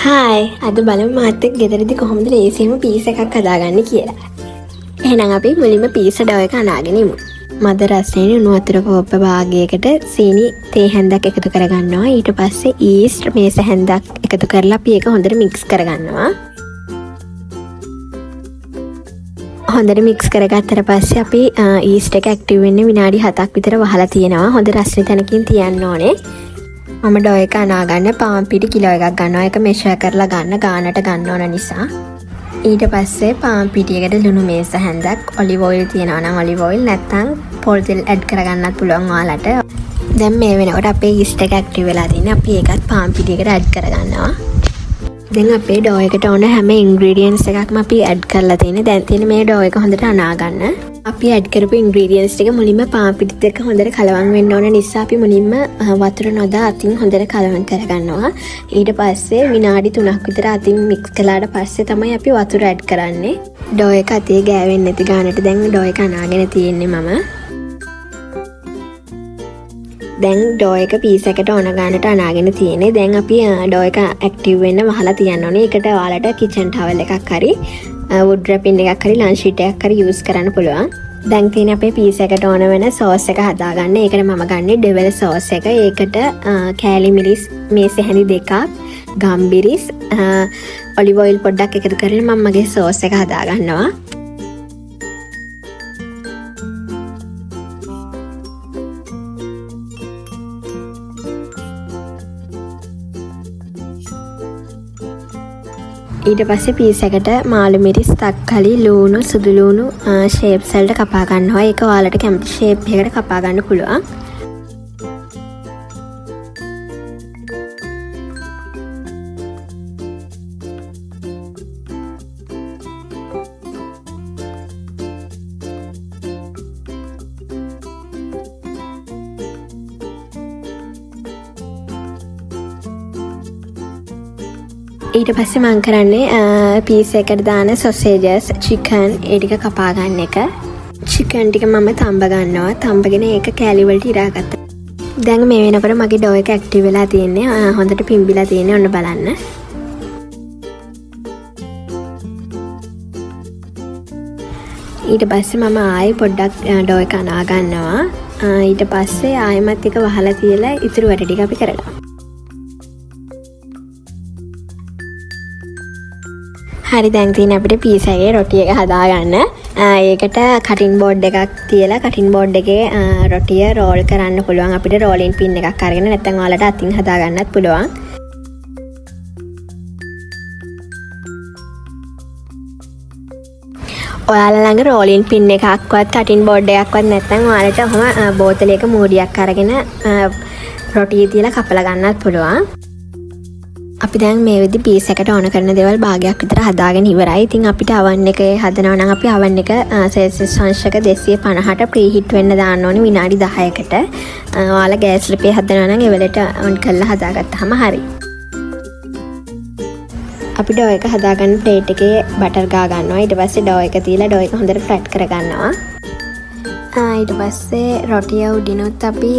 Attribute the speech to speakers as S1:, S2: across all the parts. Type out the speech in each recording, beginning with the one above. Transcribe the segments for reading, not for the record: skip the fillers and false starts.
S1: Hi අද බලමු මාත් එක්ක ගෙදරදී කොහොමද ලේසියෙන්ම පීස් එකක් හදාගන්නේ කියලා. එහෙනම් අපි මුලින්ම පීස් ඩෝ එක අනාගෙන ඉමු. මද රසයෙන් උණු වතුර කෝප්ප භාගයකට සීනි තේ හැන්දක් එකතු කරගන්නවා. ඊට පස්සේ ඊස්ට් මේස හැන්දක් එකතු කරලා අපි ඒක හොඳට මික්ස් කරගන්නවා. හොඳට මික්ස් කරගත්තට පස්සේ අපි ඊස්ට් එක ඇක්ටිව් වෙන්න විනාඩි 7ක් විතර වහලා තියෙනවා. හොඳ රස්නේ තැනකින් තියන්න ඕනේ. මම ඩෝ එක අනාගන්න පාන් පිටි කිලෝ එකක් ගන්නවා. ඒක මෙෂර් කරලා ගන්න ගානට ගන්න ඕන නිසා. ඊට පස්සේ පාන් පිටියකට ලුණු මේස හැන්දක්, ඔලිව් ඔයිල් තියනවා නම් ඔලිව් ඔයිල්, නැත්නම් පොල් තෙල් ඇඩ් කරගන්නත් පුළුවන් ඔයාලට. දැන් මේ වෙනකොට අපේ ඊස්ට් එක ඇක්ටිව් වෙලා තියෙන්නේ. අපි ඒකත් පාන් පිටියකට ඇඩ් කරගන්නවා. දැන් අපේ ඩෝ එකට ඕන හැම ඉන්ග්‍රීඩියන්ට්ස් එකක්ම අපි ඇඩ් කරලා තියෙන්නේ. දැන් තියෙන මේ ඩෝ එක හොඳට අනාගන්න. අපි ඇඩ් කරපු ඉන්ග්‍රීඩියන්ට්ස් ටික මුලින්ම පාන් පිටිත් එක්ක හොඳට කලවම් වෙන්න ඕන නිසා අපි මුලින්ම වතුර නොදා අතින් හොඳට කලවම් කරගන්නවා. ඊට පස්සේ විනාඩි 3ක් විතර අතින් මික්ස් කළාට පස්සේ තමයි අපි වතුර ඇඩ් කරන්නේ. ඩෝ එක අතේ ගෑවෙන්නේ නැති ගානට දැන් ඩෝ එක අනාගෙන තියෙන්නේ මම. දැන් ඩෝ එක පීස් එකට ඕන ගානට අනාගෙන තියෙන්නේ. දැන් අපි ඩෝ එක ඇක්ටිව් වෙන්න වහලා තියන්න ඕනේ. ඒකට ඔයාලට කිචන් ටවල් එකක් හරි වුඩ් රැපින් එකක් හරි ලන්ච් ෂීට් එකක් හරි යූස් කරන්න පුළුවන්. දැන් තියෙන අපේ පීස් එකට ඕන වෙන සෝස් එක හදාගන්න. ඒකට මම ගන්නේ ඩෙවල් සෝස් එක. ඒකට කෑලි මිරිස් මේසෙ හැඳි දෙකක්, ගම්බිරිස්, ඔලිව් ඔයිල් පොඩ්ඩක් එකතු කරගෙන මම මගේ සෝස් එක හදාගන්නවා. ඊට පස්සේ පීස් එකට මාළු මිරිස්, තක්කලි, ලූණු, සුදු ලූණු ෂේප්ස් වලට කපා ගන්නවා. ඒක ඔයාලට කැමති ෂේප් එකකට කපා ගන්න පුළුවන්. ඊට පස්සේ මම කරන්නේ පීස් එකට දාන සොසේජස්, චිකන් ඒ ටික කපා ගන්න එක. චිකන් ටික මම තඹ ගන්නවා. තඹගෙන ඒක කෑලි වලට ඉරාගත්තා. දැන් මේ වෙනකොට මගේ ඩෝ එක ඇක්ටිව් වෙලා තියෙන්නේ. හොඳට පිම්බිලා තියෙන්නේ. ඔන්න බලන්න. ඊට පස්සේ මම ආයෙ පොඩ්ඩක් ඩෝ එක අනා ගන්නවා. ඊට පස්සේ ආයෙමත් එක වහලා තියලා ඉතුරු වැඩ ටික අපි කරගමු. හරි දැන් තියෙන අපිට පීස් එකේ රොටි එක හදාගන්න. ඒකට කටින් බෝඩ් එකක් තියලා කටින් බෝඩ් එකේ රොටිය රෝල් කරන්න පුළුවන්. අපිට රෝලින් පින් එකක් අරගෙන නැත්නම් ඔයාලට අතින් හදාගන්නත් පුළුවන්. ඔයාලා ළඟ රෝලින් පින් එකක්වත් කටින් බෝඩ් එකක්වත් නැත්නම් ඔයාලට ඔහම බෝතලයක මූඩියක් අරගෙන රොටිය තියලා කපලා ගන්නත් පුළුවන්. අපි දැන් මේ විදි පීස් එකට ඕන කරන දේවල් භාගයක් විතර හදාගෙන ඉවරයි. ඉතින් අපිට oven එකේ හදනවා නම් අපි oven එක සෙල්සියස් අංශක 250ට ප්‍රී හීට් වෙන්න දාන්න ඕනේ විනාඩි 10කට. ඔයාලා ගෑස් ලිපේ හදනවා නම් ඒ වෙලට ඔන් කරලා හදාගත්තාම හරි. අපි ඩෝ එක හදාගන්න ප්ලේට් එකේ බටර් ගා ගන්නවා. ඊට පස්සේ ඩෝ එක තියලා ඩෝ එක හොඳට ෆ්ලැට් කරගන්නවා. ඊට පස්සේ රොටිය උඩිනුත් අපි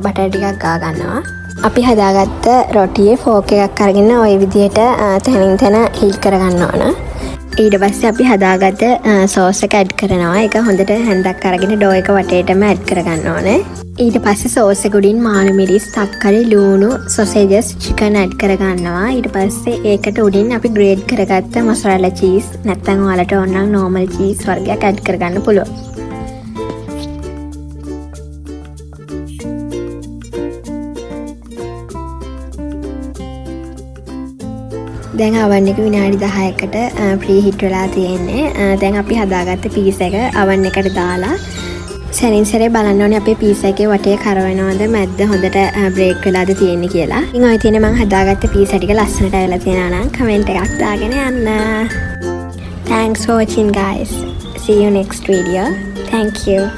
S1: බටර් ටිකක් ගා ගන්නවා. අපි හදාගත්ත රොටියේ ෆෝක් එකක් අරගෙන ওই විදිහට තනින් තන හීල් කරගන්න ඕන. ඊට පස්සේ අපි හදාගත්ත සෝස් එක ඇඩ් කරනවා. ඒක හොඳට හැන්දක් අරගෙන ඩෝ එක වටේටම ඇඩ් කරගන්න ඕනේ. ඊට පස්සේ සෝස් එක උඩින් මාළු මිරිස්, තක්කලි, ලූණු, සොසේජස්, චිකන් ඇඩ් කරගන්නවා. ඊට පස්සේ ඒකට උඩින් අපි ග්‍රේට් කරගත්ත මොසරෙලා චීස් නැත්නම් ඔයාලට ඕන නම් නෝමල් චීස් වර්ගයක් ඇඩ් කරගන්න පුළුවන්. දැන් oven එක විනාඩි 10කට ප්‍රී හීට් වෙලා තියෙන්නේ. දැන් අපි හදාගත්ත පීස් එක oven එකට දාලා සැරින් සැරේ බලන්න ඕනේ අපේ පීස් එකේ වටේ කරවනවද මැද්ද හොඳට බ්‍රේක් වෙලාද තියෙන්නේ කියලා. ඉතින් ඔය තියෙන මම හදාගත්ත පීස් ටික ලස්සනට ඇවිල්ලා තියෙනවා නම් කමෙන්ට් එකක් දාගෙන යන්න. Thanks for watching guys. See you next video. Thank you.